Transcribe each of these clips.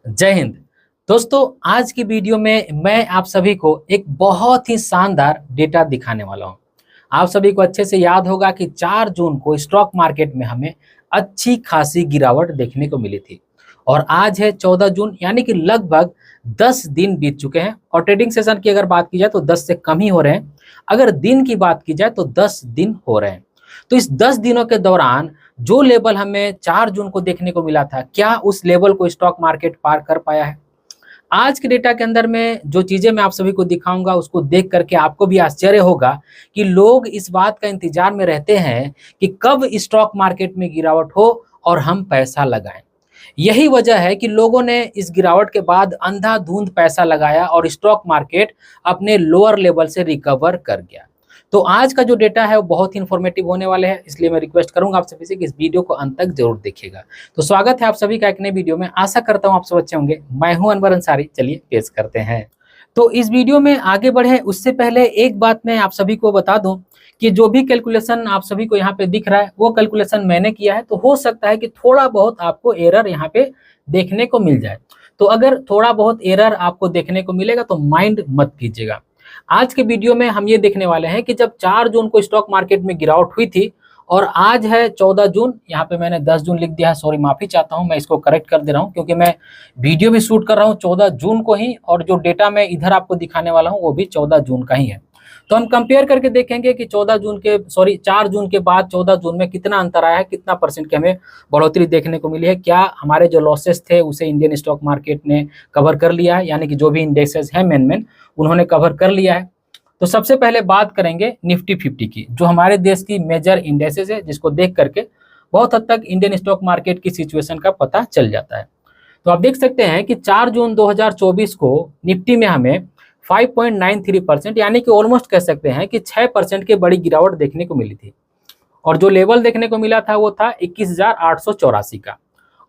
जय हिंद। दोस्तों, आज की वीडियो में मैं आप सभी को एक बहुत ही शानदार डेटा दिखाने वाला हूं। आप सभी को अच्छे से याद होगा कि 4 जून को स्टॉक मार्केट में हमें अच्छी खासी गिरावट देखने को मिली थी और आज है 14 जून, यानी कि लगभग 10 दिन बीत चुके हैं। और ट्रेडिंग सेशन की अगर बात की जाए तो 10 से कम ही हो रहे हैं। अगर दिन की बात की जाए तो 10 दिन हो रहे हैं। तो इस 10 दिनों के दौरान जो लेवल हमें 4 जून को देखने को मिला था, क्या उस लेवल को स्टॉक मार्केट पार कर पाया है? आज के डेटा के अंदर में जो चीजें मैं आप सभी को दिखाऊंगा उसको देख करके आपको भी आश्चर्य होगा कि लोग इस बात का इंतजार में रहते हैं कि कब स्टॉक मार्केट में गिरावट हो और हम पैसा लगाएं। यही वजह है कि लोगों ने इस गिरावट के बाद अंधाधुंध पैसा लगाया और स्टॉक मार्केट अपने लोअर लेवल से रिकवर कर गया। तो आज का जो डेटा है वो बहुत ही इंफॉर्मेटिव होने वाले हैं, इसलिए मैं रिक्वेस्ट करूंगा आप सभी से कि इस वीडियो को अंत तक जरूर देखिएगा। तो स्वागत है आप सभी का एक नई वीडियो में। आशा करता हूं आप सब अच्छे होंगे। मैं हूं अनवर अंसारी। चलिए पेश करते हैं। तो इस वीडियो में आगे बढ़े उससे पहले एक बात मैं आप सभी को बता दूं कि जो भी कैलकुलेशन आप सभी को यहाँ पे दिख रहा है वो कैलकुलेशन मैंने किया है। तो हो सकता है कि थोड़ा बहुत आपको एरर यहाँ पे देखने को मिल जाए। तो अगर थोड़ा बहुत एरर आपको देखने को मिलेगा तो माइंड मत कीजिएगा। आज के वीडियो में हम ये देखने वाले हैं कि जब 4 जून को स्टॉक मार्केट में गिरावट हुई थी और आज है 14 जून, यहाँ पे मैंने 10 जून लिख दिया है, सॉरी माफी चाहता हूँ, मैं इसको करेक्ट कर दे रहा हूँ क्योंकि मैं वीडियो भी शूट कर रहा हूँ 14 जून को ही और जो डेटा मैं इधर आपको दिखाने वाला हूँ वो भी 14 जून का ही है। तो हम कंपेयर करके देखेंगे कि 4 जून के बाद 14 जून में कितना अंतर आया है, कितना परसेंट की हमें बढ़ोतरी देखने को मिली है। क्या हमारे जो लॉसेस थे उसे इंडियन स्टॉक मार्केट ने कवर कर लिया है, यानी कि जो भी इंडेक्सेस हैं मेन उन्होंने कवर कर लिया है। तो सबसे पहले बात करेंगे निफ्टी 50 की, जो हमारे देश की मेजर इंडेक्सेस है, जिसको देख करके बहुत हद तक इंडियन स्टॉक मार्केट की सिचुएशन का पता चल जाता है। तो आप देख सकते हैं कि 4 जून 2024 को निफ्टी में हमें 5.93% यानी कि ऑलमोस्ट कह सकते हैं कि 6% की बड़ी गिरावट देखने को मिली थी। और जो लेवल देखने को मिला था वो था 21,884 का।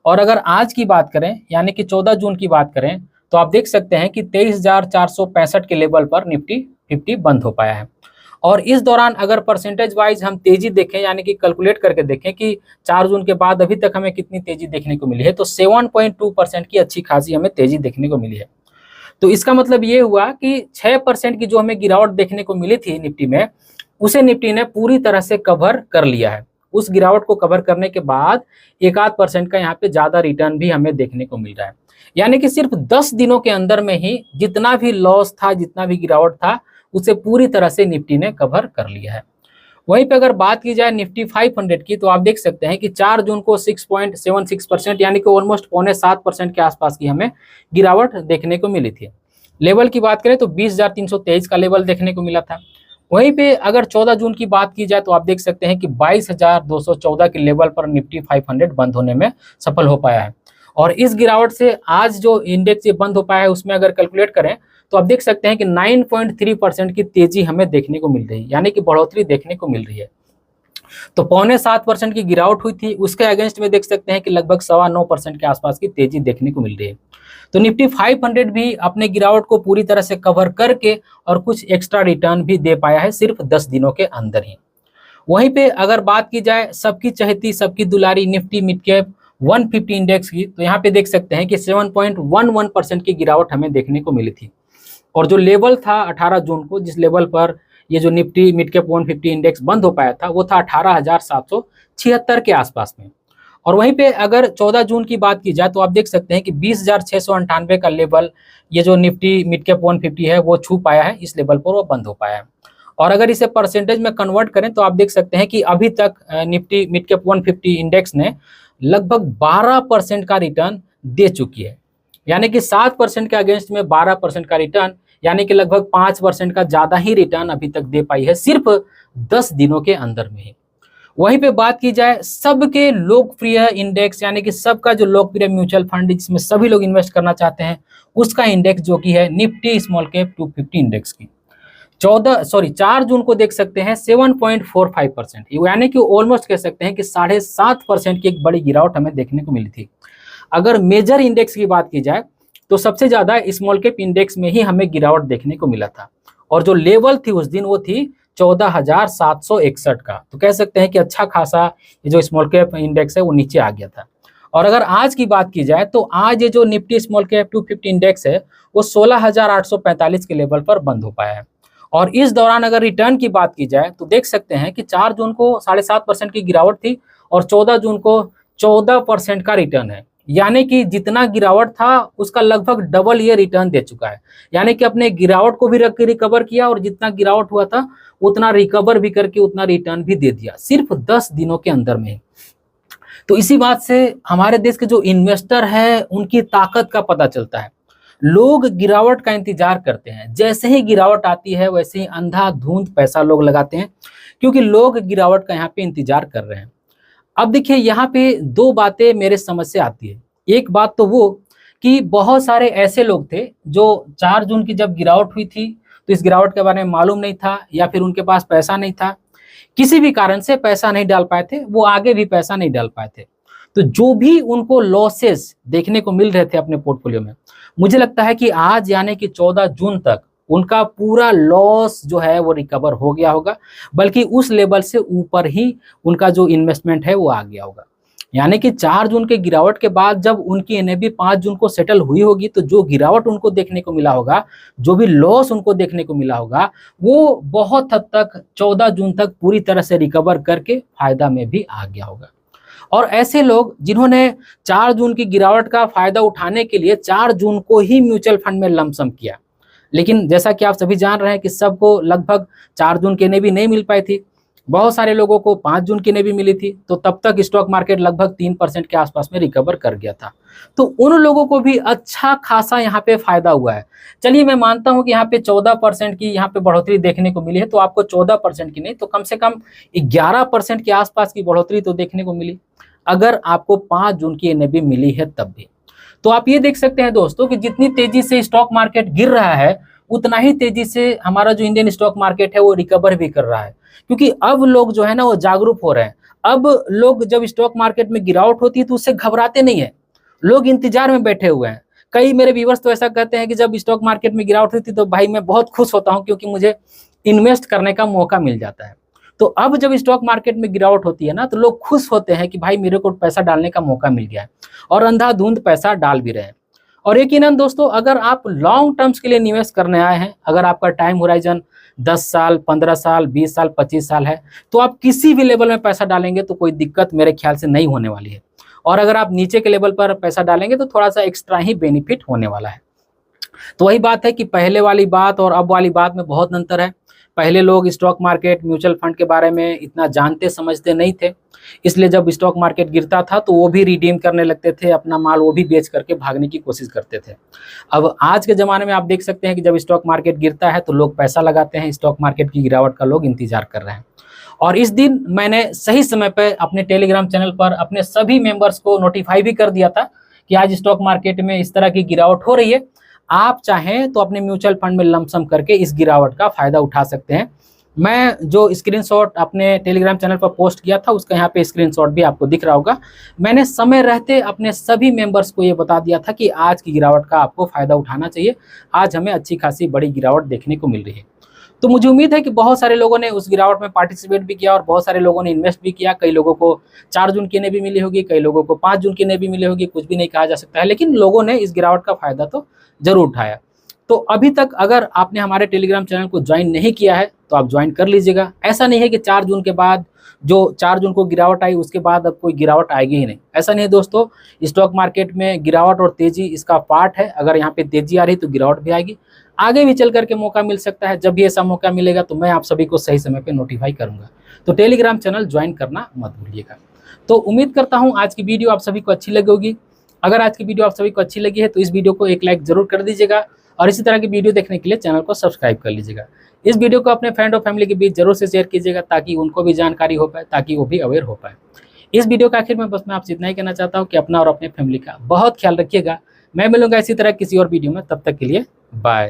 और अगर आज की बात करें यानी कि 14 जून की बात करें तो आप देख सकते हैं कि 23,465 के लेवल पर निफ्टी 50 बंद हो पाया है। और इस दौरान अगर परसेंटेज वाइज हम तेजी देखें यानी कि कैलकुलेट करके देखें कि 4 जून के बाद अभी तक हमें कितनी तेजी देखने को मिली है, तो 7.2% की अच्छी खासी हमें तेजी देखने को मिली है। तो इसका मतलब ये हुआ कि 6% की जो हमें गिरावट देखने को मिली थी निफ्टी में, उसे निफ्टी ने पूरी तरह से कवर कर लिया है। उस गिरावट को कवर करने के बाद 1-8% का यहाँ पे ज्यादा रिटर्न भी हमें देखने को मिल रहा है। यानी कि सिर्फ 10 दिनों के अंदर में ही जितना भी लॉस था, जितना भी गिरावट था, उसे पूरी तरह से निफ्टी ने कवर कर लिया है। वहीं पे अगर बात की जाए निफ्टी 500 की, तो आप देख सकते हैं कि 4 जून को 6.76% यानी कि ऑलमोस्ट 6.25% के आसपास की हमें गिरावट देखने को मिली थी। लेवल की बात करें तो 20,323 का लेवल देखने को मिला था। वहीं पे अगर 14 जून की बात की जाए तो आप देख सकते हैं कि 22,214 के लेवल पर निफ्टी 500 बंद होने में सफल हो पाया है। और इस गिरावट से आज जो इंडेक्स ये बंद हो पाया है उसमें अगर कैलकुलेट करें तो आप देख सकते हैं कि 9.3% की तेजी हमें देखने को मिल रही है, यानी कि बढ़ोतरी देखने को मिल रही है। तो 6.25% की गिरावट हुई थी, उसके अगेंस्ट में देख सकते हैं कि लगभग 9.25% के आसपास की तेजी देखने को मिल रही है। तो निफ्टी 500 भी अपने गिरावट को पूरी तरह से कवर करके और कुछ एक्स्ट्रा रिटर्न भी दे पाया है सिर्फ 10 दिनों के अंदर ही। वहीं पे अगर बात की जाए सबकी चहेती सबकी दुलारी निफ्टी मिड कैप 150 इंडेक्स की, तो यहाँ पे देख सकते हैं कि 7.11% की गिरावट हमें देखने को मिली थी। और जो लेवल था 18 जून को, जिस लेवल पर ये जो निफ्टी मिड कैप 150 इंडेक्स बंद हो पाया था, वो था 18,776 के आसपास में। और वहीं पे अगर 14 जून की बात की जाए तो आप देख सकते हैं कि 20,698 का लेवल ये जो निफ्टी मिड कैप 150 है वो छू पाया है, इस लेवल पर वो बंद हो पाया है। और अगर इसे परसेंटेज में कन्वर्ट करें तो आप देख सकते हैं कि अभी तक निफ्टी मिड कैप 150 इंडेक्स ने लगभग 12% का रिटर्न दे चुकी है। यानी कि 7% के अगेंस्ट में 12% का रिटर्न, यानी कि लगभग 5% का ज्यादा ही रिटर्न अभी तक दे पाई है सिर्फ 10 दिनों के अंदर में ही। वहीं पे बात की जाए सबके लोकप्रिय इंडेक्स यानी कि सबका जो लोकप्रिय म्यूचुअल फंड जिसमें सभी लोग इन्वेस्ट करना चाहते हैं, उसका इंडेक्स जो कि है निफ्टी स्मॉल कैप 250 इंडेक्स की 4 जून को देख सकते हैं 7.45%, यानी कि ऑलमोस्ट कह सकते हैं कि 7.5% की एक बड़ी गिरावट हमें देखने को मिली थी। अगर मेजर इंडेक्स की बात की जाए तो सबसे ज्यादा स्मॉल कैप इंडेक्स में ही हमें गिरावट देखने को मिला था। और जो लेवल थी उस दिन वो थी 14,761 का। तो कह सकते हैं कि अच्छा खासा ये जो स्मॉल कैप इंडेक्स है वो नीचे आ गया था। और अगर आज की बात की जाए तो आज ये जो निफ्टी स्मॉल कैप 250 इंडेक्स है वो 16,845 के लेवल पर बंद हो पाया है। और इस दौरान अगर रिटर्न की बात की जाए तो देख सकते हैं कि 4 जून को 7.5% की गिरावट थी और 14 जून को 14% का रिटर्न है। यानी कि जितना गिरावट था उसका लगभग डबल ये रिटर्न दे चुका है। यानी कि अपने गिरावट को भी रिकवर किया और जितना गिरावट हुआ था उतना रिकवर भी करके उतना रिटर्न भी दे दिया सिर्फ 10 दिनों के अंदर में। तो इसी बात से हमारे देश के जो इन्वेस्टर हैं उनकी ताकत का पता चलता है। लोग गिरावट का इंतजार करते हैं, जैसे ही गिरावट आती है वैसे ही अंधाधुंध पैसा लोग लगाते हैं, क्योंकि लोग गिरावट का यहाँ पे इंतजार कर रहे हैं। अब देखिए यहाँ पे दो बातें मेरे समझ से आती है। एक बात तो वो कि बहुत सारे ऐसे लोग थे जो 4 जून की जब गिरावट हुई थी तो इस गिरावट के बारे में मालूम नहीं था या फिर उनके पास पैसा नहीं था, किसी भी कारण से पैसा नहीं डाल पाए थे, वो आगे भी पैसा नहीं डाल पाए थे। तो जो भी उनको लॉसेस देखने को मिल रहे थे अपने पोर्टफोलियो में, मुझे लगता है कि आज यानी कि 14 जून तक उनका पूरा लॉस जो है वो रिकवर हो गया होगा, बल्कि उस लेवल से ऊपर ही उनका जो इन्वेस्टमेंट है वो आ गया होगा। यानी कि 4 जून के गिरावट के बाद जब उनकी एनएवी 5 जून को सेटल हुई होगी तो जो गिरावट उनको देखने को मिला होगा, जो भी लॉस उनको देखने को मिला होगा, वो बहुत हद तक 14 जून तक पूरी तरह से रिकवर करके फायदा में भी आ गया होगा। और ऐसे लोग जिन्होंने 4 जून की गिरावट का फायदा उठाने के लिए 4 जून को ही म्यूचुअल फंड में लमसम किया, लेकिन जैसा कि आप सभी जान रहे हैं कि सबको लगभग 4 जून की एनएवी नहीं मिल पाई थी, बहुत सारे लोगों को 5 जून की एनएवी मिली थी, तो तब तक स्टॉक मार्केट लगभग 3% के आसपास में रिकवर कर गया था। तो उन लोगों को भी अच्छा खासा यहाँ पे फायदा हुआ है। चलिए मैं मानता हूँ कि यहाँ पे 14% की यहाँ पे बढ़ोतरी देखने को मिली है, तो आपको 14% की नहीं तो कम से कम 11% के आसपास की बढ़ोतरी तो देखने को मिली, अगर आपको 5 जून की एनएवी मिली है तब भी। तो आप ये देख सकते हैं दोस्तों कि जितनी तेजी से स्टॉक मार्केट गिर रहा है उतना ही तेजी से हमारा जो इंडियन स्टॉक मार्केट है वो रिकवर भी कर रहा है, क्योंकि अब लोग जो है ना वो जागरूक हो रहे हैं। अब लोग जब स्टॉक मार्केट में गिरावट होती है तो उससे घबराते नहीं है, लोग इंतजार में बैठे हुए हैं। कई मेरे व्यूअर्स तो ऐसा कहते हैं कि जब स्टॉक मार्केट में गिरावट होती है तो भाई मैं बहुत खुश होता हूं क्योंकि मुझे इन्वेस्ट करने का मौका मिल जाता है। तो अब जब स्टॉक मार्केट में गिरावट होती है ना तो लोग खुश होते हैं कि भाई मेरे को पैसा डालने का मौका मिल गया है, और अंधाधुंध पैसा डाल भी रहे हैं। और यकीनन दोस्तों अगर आप लॉन्ग टर्म्स के लिए निवेश करने आए हैं, अगर आपका टाइम होराइजन 10 साल, 15 साल, 20 साल, 25 साल है, तो आप किसी भी लेवल में पैसा डालेंगे तो कोई दिक्कत मेरे ख्याल से नहीं होने वाली है। और अगर आप नीचे के लेवल पर पैसा डालेंगे तो थोड़ा सा एक्स्ट्रा ही बेनिफिट होने वाला है। तो वही बात है कि पहले वाली बात और अब वाली बात में बहुत अंतर है। पहले लोग स्टॉक मार्केट, म्यूचुअल फंड के बारे में इतना जानते समझते नहीं थे, इसलिए जब स्टॉक मार्केट गिरता था तो वो भी रिडीम करने लगते थे, अपना माल वो भी बेच करके भागने की कोशिश करते थे। अब आज के ज़माने में आप देख सकते हैं कि जब स्टॉक मार्केट गिरता है तो लोग पैसा लगाते हैं, स्टॉक मार्केट की गिरावट का लोग इंतजार कर रहे हैं। और इस दिन मैंने सही समय पर अपने टेलीग्राम चैनल पर अपने सभी मेंबर्स को नोटिफाई भी कर दिया था कि आज स्टॉक मार्केट में इस तरह की गिरावट हो रही है, आप चाहें तो अपने म्यूचुअल फंड में लमसम करके इस गिरावट का फायदा उठा सकते हैं। मैं जो स्क्रीनशॉट अपने टेलीग्राम चैनल पर पोस्ट किया था उसका यहाँ पे स्क्रीनशॉट भी आपको दिख रहा होगा। मैंने समय रहते अपने सभी मेंबर्स को ये बता दिया था कि आज की गिरावट का आपको फायदा उठाना चाहिए, आज हमें अच्छी खासी बड़ी गिरावट देखने को मिल रही है। तो मुझे उम्मीद है कि बहुत सारे लोगों ने उस गिरावट में पार्टिसिपेट भी किया और बहुत सारे लोगों ने इन्वेस्ट भी किया। कई लोगों को 4 जून की एनएवी मिली होगी, कई लोगों को 5 जून की एनएवी मिली होगी, कुछ भी नहीं कहा जा सकता है, लेकिन लोगों ने इस गिरावट का फायदा तो जरूर उठाया। तो अभी तक अगर आपने हमारे टेलीग्राम चैनल को ज्वाइन नहीं किया है तो आप ज्वाइन कर लीजिएगा। ऐसा नहीं है कि 4 जून के बाद, जो 4 जून को गिरावट आई उसके बाद अब कोई गिरावट आएगी ही नहीं, ऐसा नहीं है दोस्तों। स्टॉक मार्केट में गिरावट और तेजी इसका पार्ट है, अगर यहाँ पे तेजी आ रही तो गिरावट भी आएगी, आगे भी चल करके मौका मिल सकता है। जब भी ऐसा मौका मिलेगा तो मैं आप सभी को सही समय पे नोटिफाई करूंगा। तो टेलीग्राम चैनल ज्वाइन करना मत भूलिएगा। तो उम्मीद करता हूँ आज की वीडियो आप सभी को अच्छी लगी होगी। अगर आज की वीडियो आप सभी को अच्छी लगी है तो इस वीडियो को एक लाइक जरूर कर दीजिएगा और इसी तरह की वीडियो देखने के लिए चैनल को सब्सक्राइब कर लीजिएगा। इस वीडियो को अपने फ्रेंड और फैमिली के बीच जरूर से शेयर कीजिएगा ताकि उनको भी जानकारी हो पाए, ताकि वो भी अवेयर हो पाए। इस वीडियो के आखिर में बस मैं आपसे इतना ही कहना चाहता हूँ कि अपना और अपने फैमिली का बहुत ख्याल रखिएगा। मैं मिलूंगा इसी तरह किसी और वीडियो में, तब तक के लिए बाय।